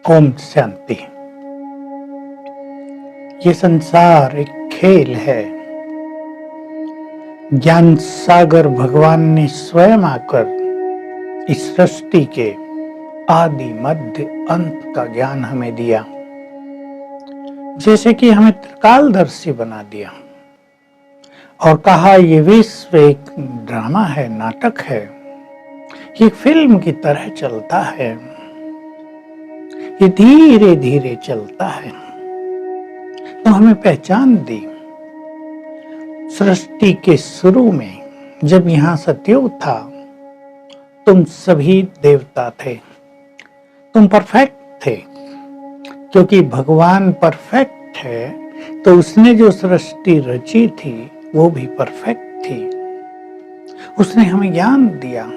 ओम शांति। ये संसार एक खेल है। ज्ञान सागर भगवान ने स्वयं आकर इस सृष्टि के आदि मध्य अंत का ज्ञान हमें दिया, जैसे कि हमें त्रिकालदर्शी बना दिया और कहा ये विश्व एक ड्रामा है, नाटक है, ये फिल्म की तरह चलता है, ये धीरे धीरे चलता है। तो हमें पहचान दी सृष्टि के शुरू में, जब यहां सतयुग था, तुम सभी देवता थे, तुम परफेक्ट थे। क्योंकि भगवान परफेक्ट है तो उसने जो सृष्टि रची थी वो भी परफेक्ट थी। उसने हमें ज्ञान दिया,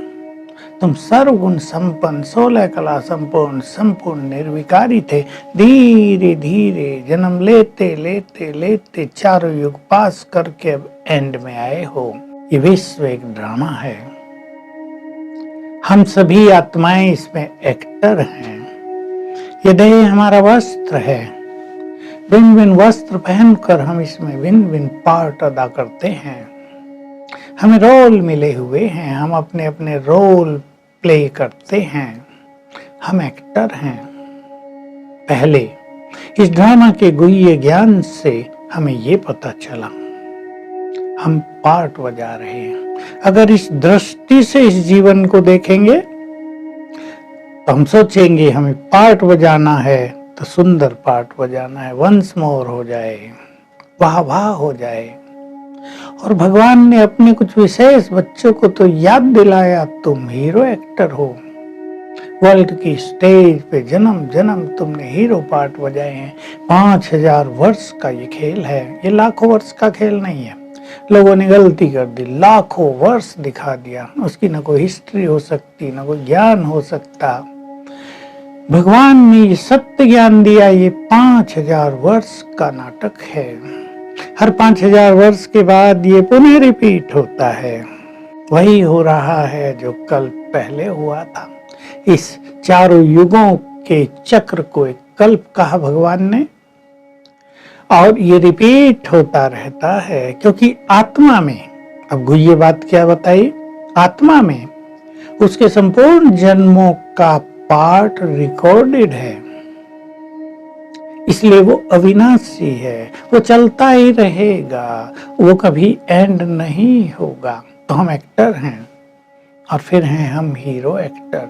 तुम सर्वगुण संपन्न 16 कला संपूर्ण संपूर्ण निर्विकारी थे। धीरे धीरे जन्म लेते लेते लेते चारों युग पास करके अब एंड में आए हो। ये विश्व एक ड्रामा है, हम सभी आत्माएं इसमें एक्टर हैं। ये देह हमारा वस्त्र है, भिन्न भिन्न वस्त्र पहनकर हम इसमें भिन्न भिन्न पार्ट अदा करते हैं। हमें रोल मिले हुए हैं, हम अपने अपने रोल प्ले करते हैं, हम एक्टर हैं। पहले इस ड्रामा के गुह्य ज्ञान से हमें ये पता चला हम पार्ट बजा रहे हैं। अगर इस दृष्टि से इस जीवन को देखेंगे तो हम सोचेंगे हमें पार्ट बजाना है तो सुंदर पार्ट बजाना है, वंस मोर हो जाए, वाह वाह हो जाए। और भगवान ने अपने कुछ विशेष बच्चों को तो याद दिलाया, तुम हीरो एक्टर हो। वर्ल्ड की स्टेज पे जन्म जन्म तुमने हीरो पार्ट बजाए हैं। 5000 वर्ष का ये खेल है, ये लाखों वर्ष का खेल नहीं है। लोगों ने गलती कर दी, लाखों वर्ष दिखा दिया, उसकी न कोई हिस्ट्री हो सकती, न कोई ज्ञान हो सकता। भगवान ने ये सत्य ज्ञान दिया, ये 5000 वर्ष का नाटक है। हर 5000 वर्ष के बाद ये पुनः रिपीट होता है। वही हो रहा है जो कल पहले हुआ था। इस चारों युगों के चक्र को एक कल्प कहा भगवान ने, और ये रिपीट होता रहता है। क्योंकि आत्मा में, अब गुह्य बात क्या बताइए, आत्मा में उसके संपूर्ण जन्मों का पार्ट रिकॉर्डेड है, इसलिए वो अविनाशी है, वो चलता ही रहेगा, वो कभी एंड नहीं होगा। तो हम एक्टर हैं और फिर हैं हम हीरो एक्टर।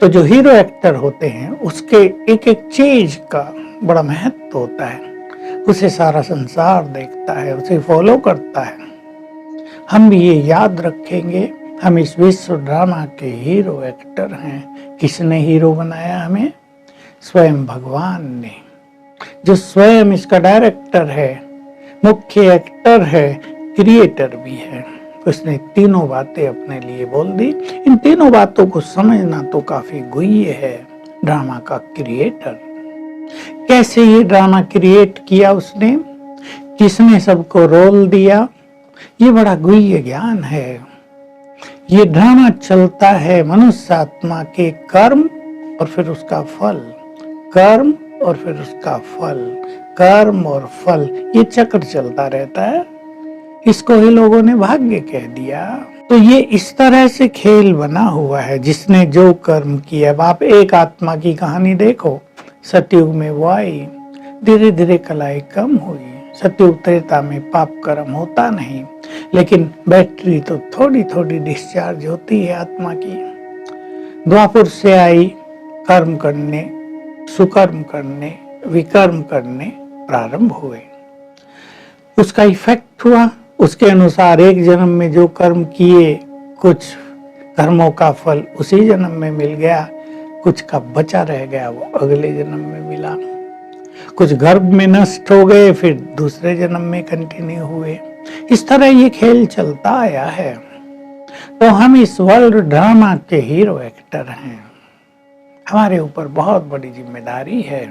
तो जो हीरो एक्टर होते हैं उसके एक एक चीज का बड़ा महत्व होता है, उसे सारा संसार देखता है, उसे फॉलो करता है। हम भी ये याद रखेंगे, हम इस विश्व ड्रामा के हीरो एक्टर हैं। किसने हीरो बनाया हमें? स्वयं भगवान ने, जो स्वयं इसका डायरेक्टर है, मुख्य एक्टर है, क्रिएटर भी है। उसने तीनों बातें अपने लिए बोल दी। इन तीनों बातों को समझना तो काफी गुह्य है। ड्रामा का क्रिएटर, कैसे ये ड्रामा क्रिएट किया उसने, किसने सबको रोल दिया, ये बड़ा गुह्य ज्ञान है। ये ड्रामा चलता है मनुष्य आत्मा के कर्म और फिर उसका फल, कर्म और फिर उसका फल, कर्म और फल, ये चक्र चलता रहता है। इसको ही लोगों ने भाग्य कह दिया। तो ये इस तरह से खेल बना हुआ है, जिसने जो कर्म किया। अब आप एक आत्मा की कहानी देखो, सतयुग में वो आई, धीरे धीरे कलाई कम हुई। सतयुग त्रेता में पाप कर्म होता नहीं, लेकिन बैटरी तो थोड़ी थोड़ी डिस्चार्ज होती है आत्मा की। द्वापर से आई, कर्म करने, सुकर्म करने, विकर्म करने प्रारंभ हुए, उसका इफेक्ट हुआ। उसके अनुसार एक जन्म में जो कर्म किए, कुछ कर्मों का फल उसी जन्म में मिल गया, कुछ का बचा रह गया वो अगले जन्म में मिला। कुछ गर्भ में नष्ट हो गए, फिर दूसरे जन्म में कंटिन्यू हुए। इस तरह ये खेल चलता आया है। तो हम इस वर्ल्ड ड्रामा के हीरो एक्टर हैं। हमारे ऊपर बहुत बड़ी जिम्मेदारी है।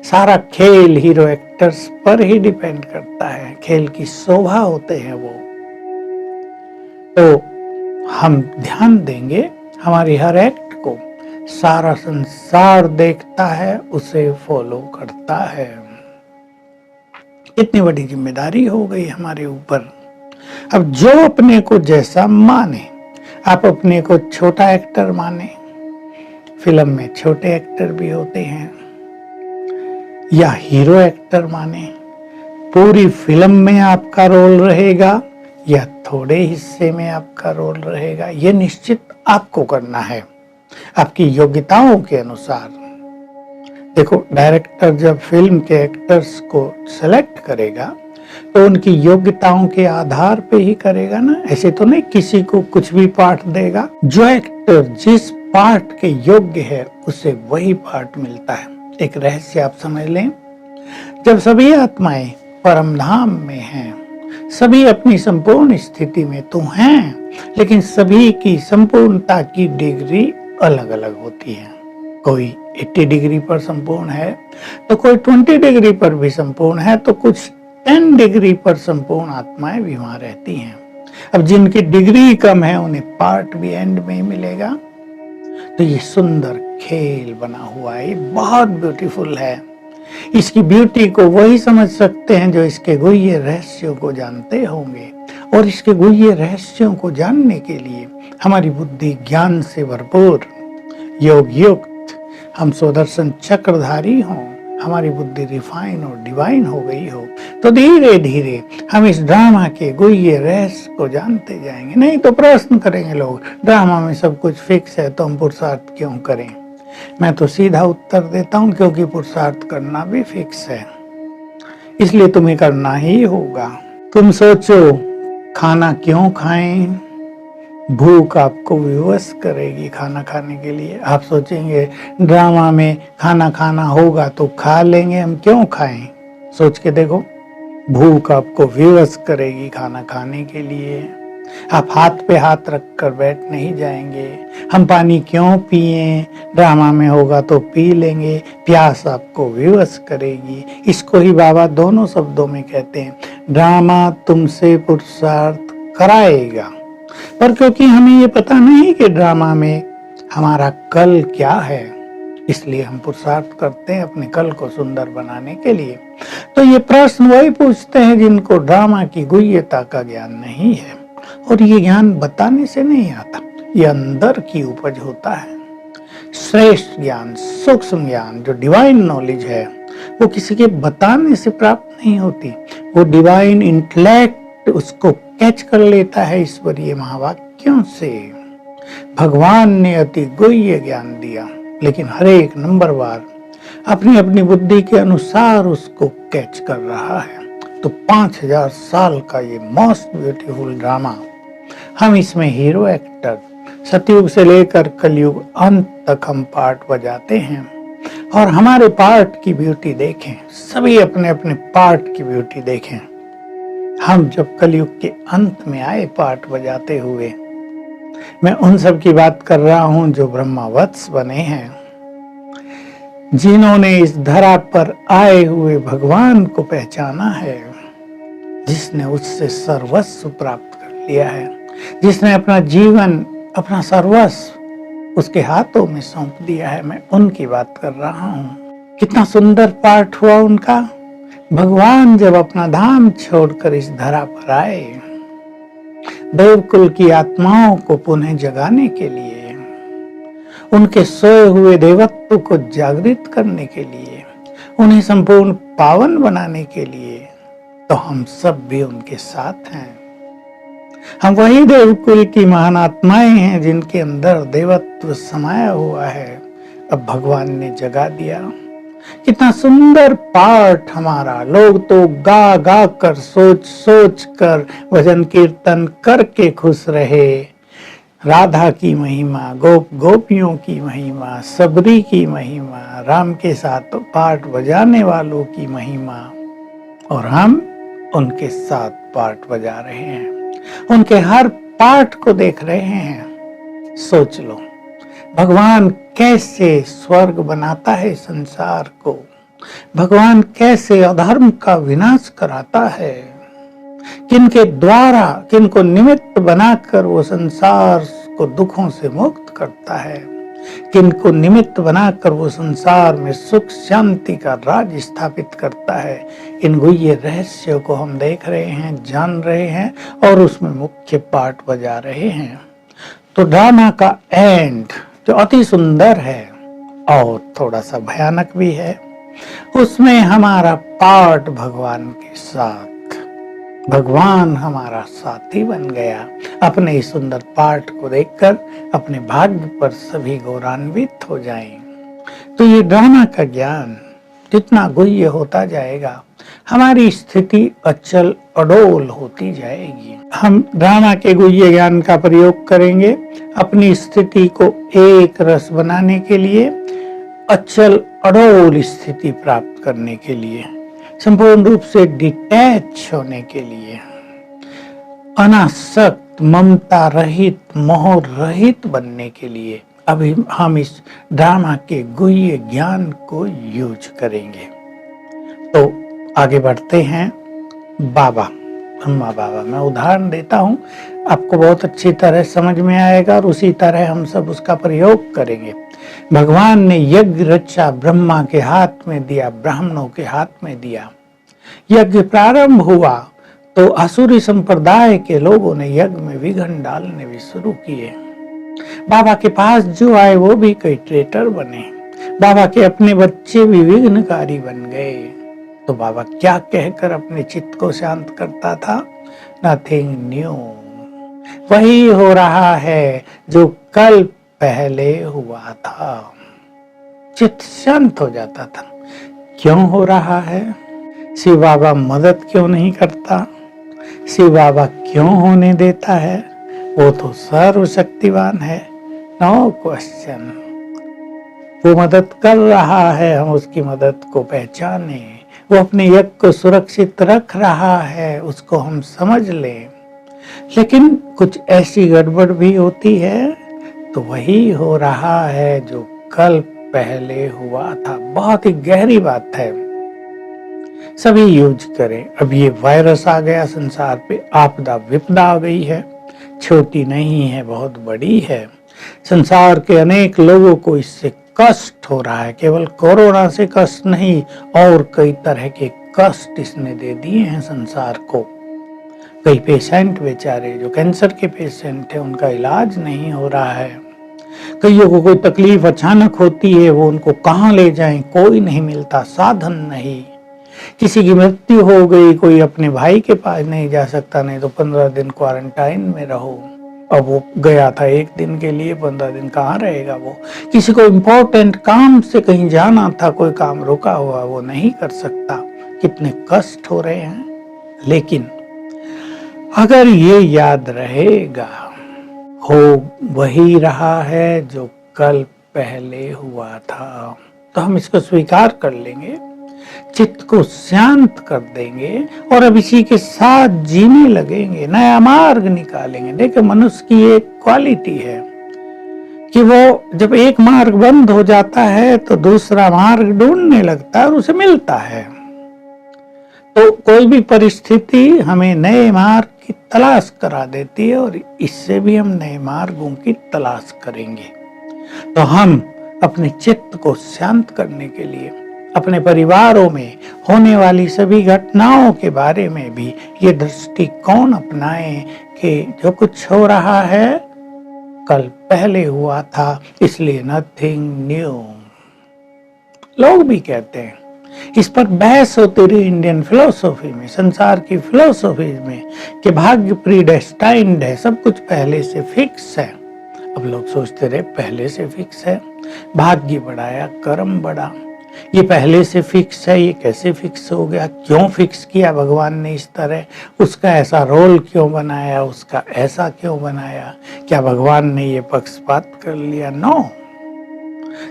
सारा खेल हीरो एक्टर्स पर ही डिपेंड करता है, खेल की शोभा होते हैं वो। तो हम ध्यान देंगे हमारी हर एक्ट को सारा संसार देखता है, उसे फॉलो करता है। इतनी बड़ी जिम्मेदारी हो गई हमारे ऊपर। अब जो अपने को जैसा माने, आप अपने को छोटा एक्टर माने, फिल्म में छोटे एक्टर भी होते हैं, या हीरो एक्टर माने, पूरी फिल्म में आपका रोल रहेगा या थोड़े हिस्से में आपका रोल रहेगा, ये निश्चित आपको करना है आपकी योग्यताओं के अनुसार। देखो, डायरेक्टर जब फिल्म के एक्टर्स को सेलेक्ट करेगा तो उनकी योग्यताओं के आधार पे ही करेगा ना, ऐसे तो नहीं किसी को कुछ भी पार्ट देगा। जो एक्टर जिस पार्ट के योग्य है उसे वही पार्ट मिलता है। एक रहस्य आप समझ लें, जब सभी आत्माएं परम धाम में हैं, सभी अपनी संपूर्ण स्थिति में तो हैं, लेकिन सभी की संपूर्णता की डिग्री अलग अलग होती है। कोई 80 डिग्री पर संपूर्ण है तो कोई 20 डिग्री पर भी संपूर्ण है, तो कुछ 10 डिग्री पर संपूर्ण आत्माएं भी वहां रहती हैं। अब जिनकी डिग्री कम है उन्हें पार्ट भी एंड में ही मिलेगा। तो ये सुंदर खेल बना हुआ है, ये बहुत ब्यूटीफुल है। इसकी ब्यूटी को वही समझ सकते हैं जो इसके गुह्य रहस्यों को जानते होंगे, और इसके गुह्य रहस्यों को जानने के लिए हमारी बुद्धि ज्ञान से भरपूर, योग युक्त, हम सुदर्शन चक्रधारी हों, हमारी बुद्धि रिफाइन और डिवाइन हो गई हो, तो धीरे धीरे हम इस ड्रामा के गुह्य रहस्य को जानते जाएंगे। नहीं तो प्रश्न करेंगे लोग, ड्रामा में सब कुछ फिक्स है तो हम पुरुषार्थ क्यों करें। मैं तो सीधा उत्तर देता हूं, क्योंकि पुरुषार्थ करना भी फिक्स है, इसलिए तुम्हें करना ही होगा। तुम सोचो खाना क्यों खाएं, भूख आपको विवश करेगी खाना खाने के लिए। आप सोचेंगे ड्रामा में खाना खाना होगा तो खा लेंगे, हम क्यों खाएं। सोच के देखो, भूख आपको विवश करेगी खाना खाने के लिए। आप हाथ पे हाथ रख कर बैठ नहीं जाएंगे। हम पानी क्यों पिए, ड्रामा में होगा तो पी लेंगे। प्यास आपको विवश करेगी। इसको ही बाबा दोनों शब्दों में कहते हैं, ड्रामा तुमसे पुरुषार्थ कराएगा। पर क्योंकि हमें ये पता नहीं कि ड्रामा में हमारा कल क्या है, इसलिए हम पुरुषार्थ करते हैं अपने कल को सुंदर बनाने के लिए। तो ये प्रश्न वही पूछते हैं जिनको ड्रामा की गुह्यता का ज्ञान नहीं है, और ये ज्ञान बताने से नहीं आता, ये अंदर की उपज होता है। श्रेष्ठ ज्ञान, सूक्ष्म ज्ञान, जो डिवाइन नॉलेज है, वो किसी के बताने से प्राप्त नहीं होती। वो डिवाइन इंटेलेक्ट उसको कैच कर लेता है ईश्वरीय महावाक्यों से। भगवान ने अति गुह्य ज्ञान दिया, लेकिन हर एक नंबरवार अपनी अपनी बुद्धि के अनुसार उसको कैच कर रहा है। तो 5000 साल का ये मोस्ट ब्यूटीफुल ड्रामा, हम इसमें हीरो एक्टर सतयुग से लेकर कलयुग अंत तक हम पार्ट बजाते हैं, और हमारे पार्ट की ब्यूटी देखें, सभी अपने अपने पार्ट की ब्यूटी देखें। हम जब कलयुग के अंत में आए पार्ट बजाते हुए, मैं उन सब की बात कर रहा हूं जो ब्रह्मावत्स बने हैं, जिन्होंने इस धरा पर आए हुए भगवान को पहचाना है, जिसने उससे सर्वस्व प्राप्त कर लिया है, जिसने अपना जीवन, अपना सर्वस्व उसके हाथों में सौंप दिया है। मैं उनकी बात कर रहा हूँ। कितना सुंदर पाठ हुआ उनका। भगवान जब अपना धाम छोड़कर इस धरा पर आए, देवकुल की आत्माओं को पुनः जगाने के लिए, उनके सोए हुए देवत्व को जागृत करने के लिए, उन्हें संपूर्ण पावन बनाने के लिए, तो हम सब भी उनके साथ हैं। हम वही देवकुल की महान आत्माएं हैं जिनके अंदर देवत्व समाया हुआ है। अब भगवान ने जगा दिया। कितना सुंदर पाठ हमारा। लोग तो गा गा कर, सोच सोच कर, भजन कीर्तन करके खुश रहे। राधा की महिमा, गोपियों की महिमा, सबरी की महिमा, राम के साथ पाठ बजाने वालों की महिमा, और हम उनके साथ पाठ बजा रहे हैं, उनके हर पाठ को देख रहे हैं। सोच लो, भगवान कैसे स्वर्ग बनाता है संसार को, भगवान कैसे अधर्म का विनाश कराता है, किनके द्वारा, किनको निमित्त बनाकर वो संसार को दुखों से मुक्त करता है। किनको निमित्त बनाकर वो संसार में सुख शांति का राज स्थापित करता है। इन गुह्य रहस्यों को हम देख रहे हैं, जान रहे हैं और उसमें मुख्य पार्ट बजा रहे हैं। तो ड्रामा का एंड जो अति सुंदर है और थोड़ा सा भयानक भी है, उसमें हमारा पार्ट भगवान के साथ, भगवान हमारा साथी बन गया। अपने इस सुंदर पाठ को देखकर अपने भाग्य पर सभी गौरवान्वित हो जाएं। तो ये ड्रामा का ज्ञान जितना गुह्य होता जाएगा, हमारी स्थिति अचल अडोल होती जाएगी। हम ड्रामा के गुह्य ज्ञान का प्रयोग करेंगे अपनी स्थिति को एक रस बनाने के लिए, अचल अडोल स्थिति प्राप्त करने के लिए, संपूर्ण रूप से डिटैच होने के लिए, अनासक्त, ममता रहित, मोह रहित बनने के लिए अभी हम इस ड्रामा के गुह्य ज्ञान को यूज करेंगे। तो आगे बढ़ते हैं। बाबा, ब्रह्मा बाबा, मैं उदाहरण देता हूं, आपको बहुत अच्छी तरह समझ में आएगा और उसी तरह हम सब उसका प्रयोग करेंगे। भगवान ने यज्ञ रचा, ब्रह्मा के हाथ में दिया, ब्राह्मणों के हाथ में दिया। यज्ञ प्रारंभ हुआ तो असुरी संप्रदाय के लोगों ने यज्ञ में विघ्न डालने भी शुरू किए। बाबा के पास जो आए वो भी कई ट्रेटर बने। बाबा के अपने बच्चे भी विघ्नकारी बन गए। तो बाबा क्या कहकर अपने चित्त को शांत करता था? नथिंग न्यू, वही हो रहा है जो कल पहले हुआ था। चित्त शांत हो जाता था। क्यों हो रहा है? शिव बाबा मदद क्यों नहीं करता? शिव बाबा क्यों होने देता है? वो तो सर्वशक्तिवान है, नो क्वेश्चन। वो मदद कर रहा है, हम उसकी मदद को पहचाने। वो अपने यज्ञ को सुरक्षित रख रहा है, उसको हम समझ लें। लेकिन कुछ ऐसी गड़बड़ भी होती है तो वही हो रहा है जो कल पहले हुआ था। बहुत ही गहरी बात है, सभी यूज करें। अब ये वायरस आ गया संसार पे, आपदा विपदा आ गई है, छोटी नहीं है, बहुत बड़ी है। संसार के अनेक लोगों को इससे कष्ट हो रहा है। केवल कोरोना से कष्ट नहीं, और कई तरह के कष्ट इसने दे दिए हैं संसार को। कई पेशेंट बेचारे जो कैंसर के पेशेंट हैं, उनका इलाज नहीं हो रहा है। कईयों को कोई तकलीफ अचानक होती है, वो उनको कहाँ ले जाएं, कोई नहीं मिलता, साधन नहीं। किसी की मृत्यु हो गई, कोई अपने भाई के पास नहीं जा सकता, नहीं तो 15 दिन क्वारंटाइन में रहो। अब वो गया था 1 दिन के लिए, 15 दिन कहाँ रहेगा वो। किसी को इम्पोर्टेंट काम से कहीं जाना था, कोई काम रुका हुआ, वो नहीं कर सकता। कितने कष्ट हो रहे हैं। लेकिन अगर ये याद रहेगा, हो वही रहा है जो कल पहले हुआ था, तो हम इसको स्वीकार कर लेंगे, चित्त को शांत कर देंगे और अब इसी के साथ जीने लगेंगे, नया मार्ग निकालेंगे। देखिए, मनुष्य की एक क्वालिटी है कि वो जब एक मार्ग बंद हो जाता है तो दूसरा मार्ग ढूंढने लगता है और उसे मिलता है। तो कोई भी परिस्थिति हमें नए मार्ग की तलाश करा देती है और इससे भी हम नए मार्गों की तलाश करेंगे। तो हम अपने चित्त को शांत करने के लिए अपने परिवारों में होने वाली सभी घटनाओं के बारे में भी ये दृष्टिकोण अपनाएं कि जो कुछ हो रहा है कल पहले हुआ था, इसलिए नथिंग न्यू। लोग भी कहते हैं, इस पर बहस होती रही इंडियन फिलोसॉफी में, संसार की फिलोसॉफी में, कि भाग्य प्रीडेस्टाइन्ड है, सब कुछ पहले से फिक्स है। अब लोग सोचते रहे पहले से फिक्स है, भाग्य बढ़ाया कर्म बढ़ा, ये पहले से फिक्स है, ये कैसे फिक्स हो गया? क्यों फिक्स किया भगवान ने इस तरह? उसका ऐसा रोल क्यों बनाया? उसका ऐसा क्यों बनाया? क्या भगवान ने ये पक्षपात कर लिया? नो,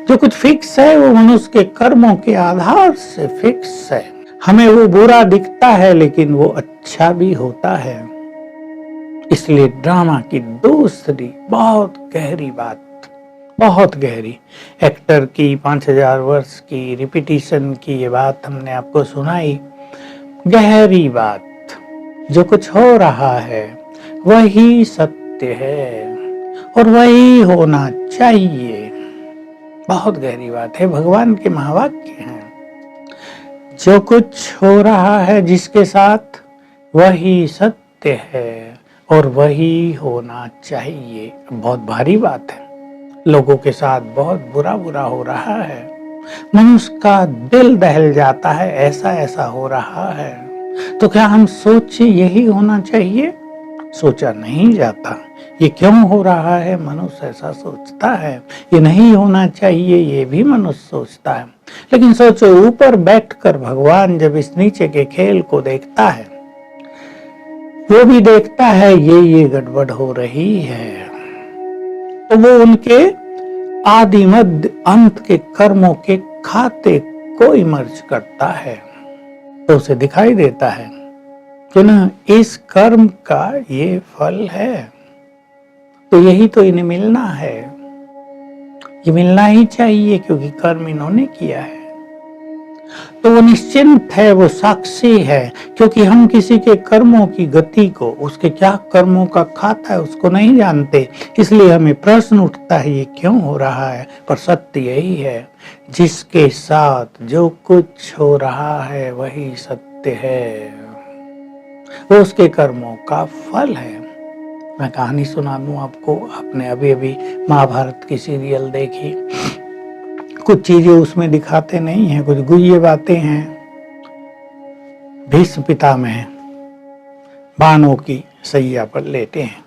जो कुछ फिक्स है वो मनुष्य के कर्मों के आधार से फिक्स है। हमें वो बुरा दिखता है लेकिन वो अच्छा भी होता है। इसलिए ड्रामा की दूसरी बहुत गहरी बात, बहुत गहरी, एक्टर की 5000 वर्ष की रिपीटिशन की ये बात हमने आपको सुनाई। गहरी बात, जो कुछ हो रहा है वही सत्य है और वही होना चाहिए। बहुत गहरी बात है, भगवान के महावाक्य हैं। जो कुछ हो रहा है जिसके साथ वही सत्य है और वही होना चाहिए। बहुत भारी बात है। लोगों के साथ बहुत बुरा बुरा हो रहा है, मनुष्य का दिल दहल जाता है, ऐसा ऐसा हो रहा है, तो क्या हम सोचे यही होना चाहिए? सोचा नहीं जाता। ये क्यों हो रहा है, मनुष्य ऐसा सोचता है। ये नहीं होना चाहिए, ये भी मनुष्य सोचता है। लेकिन सोचो, ऊपर बैठकर भगवान जब इस नीचे के खेल को देखता है, वो भी देखता है ये गड़बड़ हो रही है, तो वो उनके आदि मध्य अंत के कर्मों के खाते को इमर्ज करता है, तो उसे दिखाई देता है कि ना इस कर्म का ये फल है, तो यही तो इन्हें मिलना है, ये मिलना ही चाहिए क्योंकि कर्म इन्होंने किया है। तो वो निश्चिंत है, वो साक्षी है, क्योंकि हम किसी के कर्मों की गति को, उसके क्या कर्मों का खाता है उसको नहीं जानते। इसलिए हमें प्रश्न उठता है ये क्यों हो रहा है। पर सत्य यही है, जिसके साथ जो कुछ हो रहा है वही सत्य है, वो उसके कर्मों का फल है। मैं कहानी सुना दूं आपको। आपने अभी अभी महाभारत की सीरियल देखी, कुछ चीजें उसमें दिखाते नहीं हैं, कुछ गुह्य बातें हैं। भीष्म पितामह बाणों की सैया पर लेटे हैं,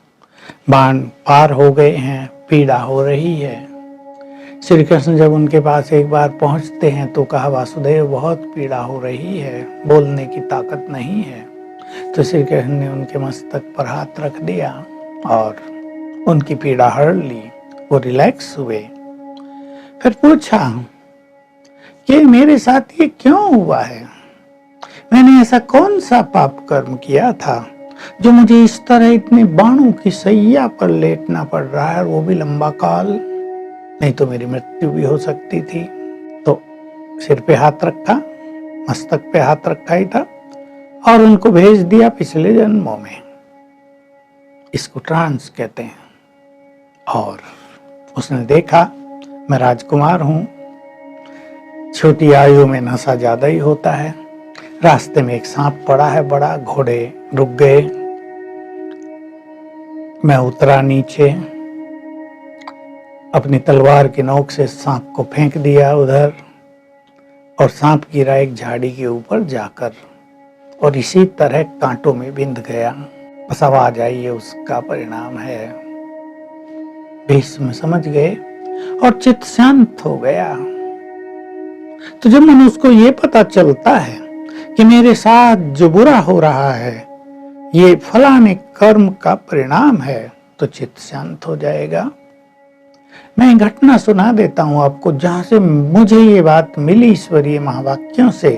बाण पार हो गए हैं, पीड़ा हो रही है। श्री कृष्ण जब उनके पास एक बार पहुंचते हैं तो कहा, वासुदेव बहुत पीड़ा हो रही है, बोलने की ताकत नहीं है। तो श्री कृष्ण ने उनके मस्तक पर हाथ रख दिया और उनकी पीड़ा हर ली, वो रिलैक्स हुए। फिर पूछा कि मेरे साथ ये क्यों हुआ है, मैंने ऐसा कौन सा पाप कर्म किया था जो मुझे इस तरह इतने बाणों की सैया पर लेटना पड़ रहा है, वो भी लंबा काल, नहीं तो मेरी मृत्यु भी हो सकती थी। तो सिर पे हाथ रखा, मस्तक पे हाथ रखा ही था और उनको भेज दिया पिछले जन्मों में। इसको ट्रांस कहते हैं। और उसने देखा मैं राजकुमार हूं, छोटी आयु में नशा ज्यादा ही होता है। रास्ते में एक सांप पड़ा है बड़ा, घोड़े रुक गए, मैं उतरा नीचे, अपनी तलवार की नोक से सांप को फेंक दिया उधर, और सांप गिरा एक झाड़ी के ऊपर जाकर और इसी तरह कांटों में बिंध गया। बस आवाज आई, ये उसका परिणाम है। भीष्म समझ गए और चित्त शांत हो गया। तो जब मनुष्य को ये पता चलता है कि मेरे साथ जो बुरा हो रहा है ये फलाने कर्म का परिणाम है, तो चित्त शांत हो जाएगा। मैं एक घटना सुना देता हूं आपको, जहां से मुझे ये बात मिली ईश्वरीय महावाक्यों से,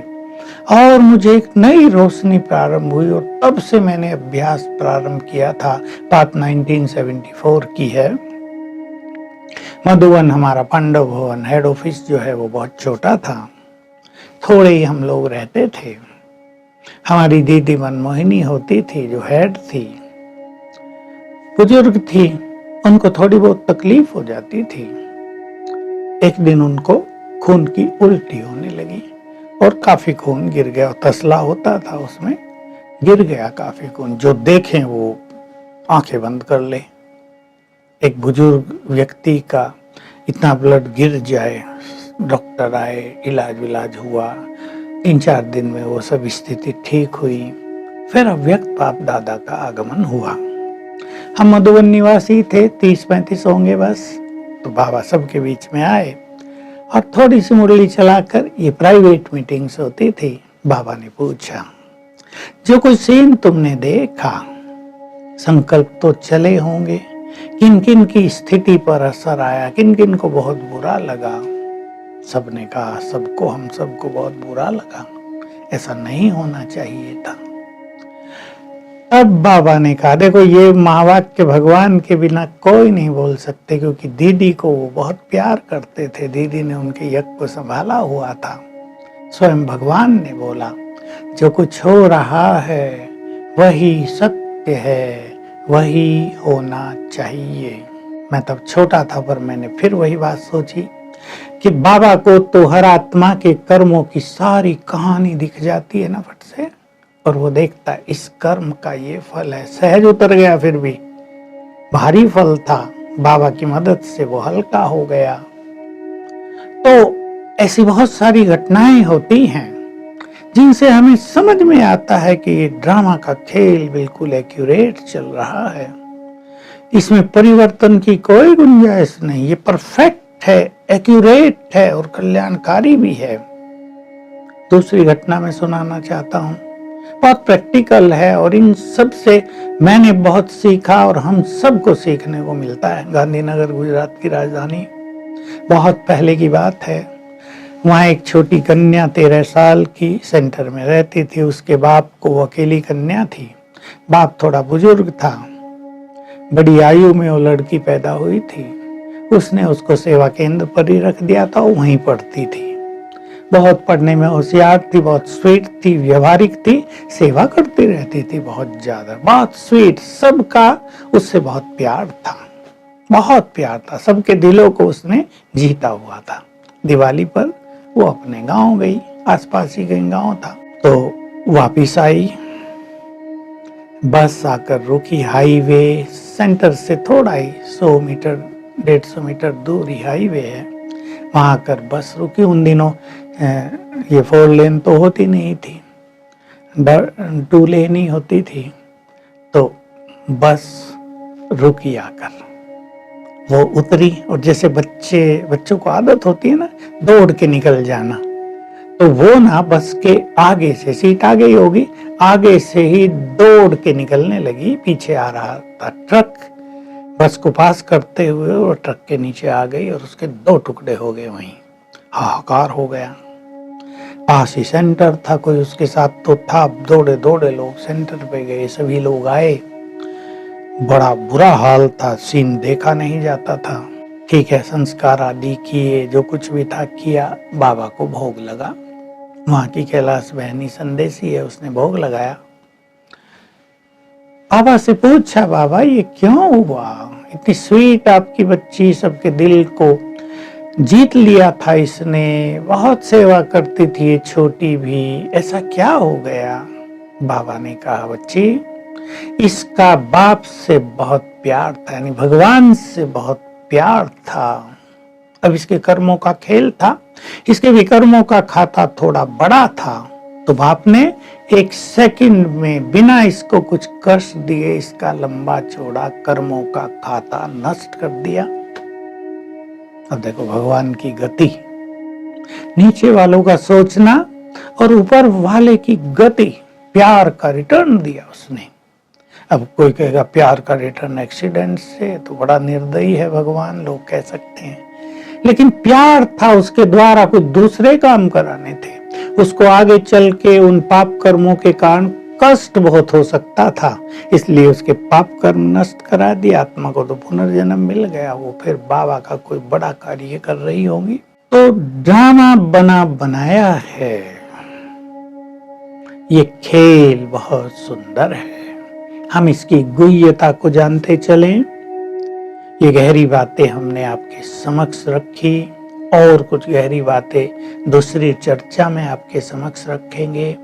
और मुझे एक नई रोशनी प्रारंभ हुई, और तब से मैंने अभ्यास प्रारंभ किया था। बात 1974 की है। मधुबन हमारा पांडव भवन हेड ऑफिस जो है वो बहुत छोटा था, थोड़े ही हम लोग रहते थे। हमारी दीदी मनमोहिनी होती थी जो हेड थी, बुजुर्ग थी, उनको थोड़ी बहुत तकलीफ हो जाती थी। एक दिन उनको खून की उल्टी होने लगी और काफी खून गिर गया, तसला होता था उसमें, गिर गया काफी खून। जो देखें वो आंखें बंद कर ले। एक बुजुर्ग व्यक्ति का इतना ब्लड गिर जाए, डॉक्टर आए, इलाज विलाज हुआ, 3-4 दिन में वो सब स्थिति ठीक हुई। फिर अव्यक्त बाप दादा का आगमन हुआ। हम मधुबन निवासी थे, 30-35 होंगे बस। तो बाबा सबके बीच में आए और थोड़ी सी मुरली चलाकर, ये प्राइवेट मीटिंग्स होती थी, बाबा ने पूछा, जो कोई सीन तुमने देखा, संकल्प तो चले होंगे, किन किन की स्थिति पर असर आया, किन किन को बहुत बुरा लगा। सबने कहा सबको, हम सबको बहुत बुरा लगा, ऐसा नहीं होना चाहिए था। तब बाबा ने कहा, देखो ये महावाक्य भगवान के बिना कोई नहीं बोल सकते, क्योंकि दीदी को वो बहुत प्यार करते थे, दीदी ने उनके यज्ञ को संभाला हुआ था। स्वयं भगवान ने बोला, जो कुछ हो रहा है वही सत्य है, वही होना चाहिए। मैं तब छोटा था, पर मैंने फिर वही बात सोची, कि बाबा को तो हर आत्मा के कर्मों की सारी कहानी दिख जाती है ना फट से, और वो देखता है इस कर्म का ये फल है। सहज उतर गया, फिर भी भारी फल था, बाबा की मदद से वो हल्का हो गया। तो ऐसी बहुत सारी घटनाएं होती हैं जिनसे हमें समझ में आता है कि ये ड्रामा का खेल बिल्कुल एक्यूरेट चल रहा है, इसमें परिवर्तन की कोई गुंजाइश नहीं, ये परफेक्ट है, एक्यूरेट है और कल्याणकारी भी है। दूसरी घटना मैं सुनाना चाहता हूँ, बहुत प्रैक्टिकल है और इन सब से मैंने बहुत सीखा और हम सबको सीखने को मिलता है। गांधीनगर गुजरात की राजधानी, बहुत पहले की बात है। वहाँ एक छोटी कन्या 13 साल की सेंटर में रहती थी। उसके बाप को, वो अकेली कन्या थी, बाप थोड़ा बुजुर्ग था, बड़ी आयु में वो लड़की पैदा हुई थी। उसने उसको सेवा केंद्र पर ही रख दिया था, वो वहीं पढ़ती थी। बहुत पढ़ने में होशियार थी, बहुत स्वीट थी, व्यवहारिक थी, सेवा करती रहती थी बहुत ज्यादा, बहुत स्वीट, सबका उससे बहुत प्यार था, बहुत प्यार था, सबके दिलों को उसने जीता हुआ था। दिवाली पर वो अपने गांव गई, आसपास ही कहीं गांव था, तो वापिस आई। बस आकर रुकी, हाईवे सेंटर से थोड़ा ही 100 मीटर 150 मीटर दूर ही हाईवे है, वहां आकर बस रुकी। उन दिनों ये 4 लेन तो होती नहीं थी, 2 लेन ही होती थी। तो बस रुकी आकर, वो उतरी और जैसे बच्चों को आदत होती है ना दौड़ के निकल जाना, तो वो ना बस के आगे से, सीट आगे ही होगी, आगे से ही दौड़ के निकलने लगी। पीछे आ रहा था ट्रक, बस को पास करते हुए वो ट्रक के नीचे आ गई और उसके 2 टुकड़े हो गए। वहीं हाहाकार हो गया। पास ही सेंटर था, कोई उसके साथ तो था। दौड़े दौड़े लोग सेंटर पे गए, सभी लोग आए, बड़ा बुरा हाल था, सीन देखा नहीं जाता था। ठीक है, संस्कार आदि किए, जो कुछ भी था किया, बाबा को भोग लगा। वहां की कैलाश बहनी संदेशी है, उसने भोग लगाया। बाबा से पूछा, बाबा ये क्यों हुआ? इतनी स्वीट आपकी बच्ची, सबके दिल को जीत लिया था इसने, बहुत सेवा करती थी ये छोटी भी, ऐसा क्या हो गया? बाबा ने कहा, बच्ची इसका बाप से बहुत प्यार था, यानी भगवान से बहुत प्यार था। अब इसके कर्मों का खेल था, इसके विकर्मों का खाता थोड़ा बड़ा था, तो बाप ने 1 सेकंड में बिना इसको कुछ कष्ट दिए इसका लंबा चौड़ा कर्मों का खाता नष्ट कर दिया। अब देखो भगवान की गति, नीचे वालों का सोचना और ऊपर वाले की गति, प्यार का रिटर्न दिया उसने। अब कोई कहेगा प्यार का रिटर्न एक्सीडेंट से, तो बड़ा निर्दयी है भगवान, लोग कह सकते हैं, लेकिन प्यार था उसके द्वारा कुछ दूसरे काम कराने थे। उसको आगे चल के उन पाप कर्मों के कारण कष्ट बहुत हो सकता था, इसलिए उसके पाप कर्म नष्ट करा दिया। आत्मा को तो पुनर्जन्म मिल गया, वो फिर बाबा का कोई बड़ा कार्य कर रही होगी। तो ड्रामा बना बनाया है, ये खेल बहुत सुंदर है, हम इसकी गुह्यता को जानते चलें। ये गहरी बातें हमने आपके समक्ष रखी, और कुछ गहरी बातें दूसरी चर्चा में आपके समक्ष रखेंगे।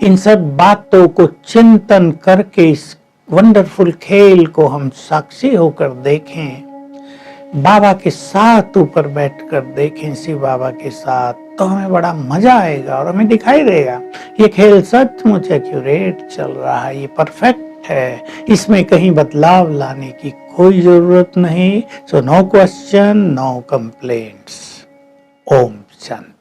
इन सब बातों को चिंतन करके इस वंडरफुल खेल को हम साक्षी होकर देखें, बाबा के साथ ऊपर बैठकर देखें, शिव बाबा के साथ, तो हमें बड़ा मजा आएगा और हमें दिखाई देगा ये खेल सचमुच एक्यूरेट चल रहा है, ये परफेक्ट है, इसमें कहीं बदलाव लाने की कोई जरूरत नहीं। So no question, no complaints. ओम शांति।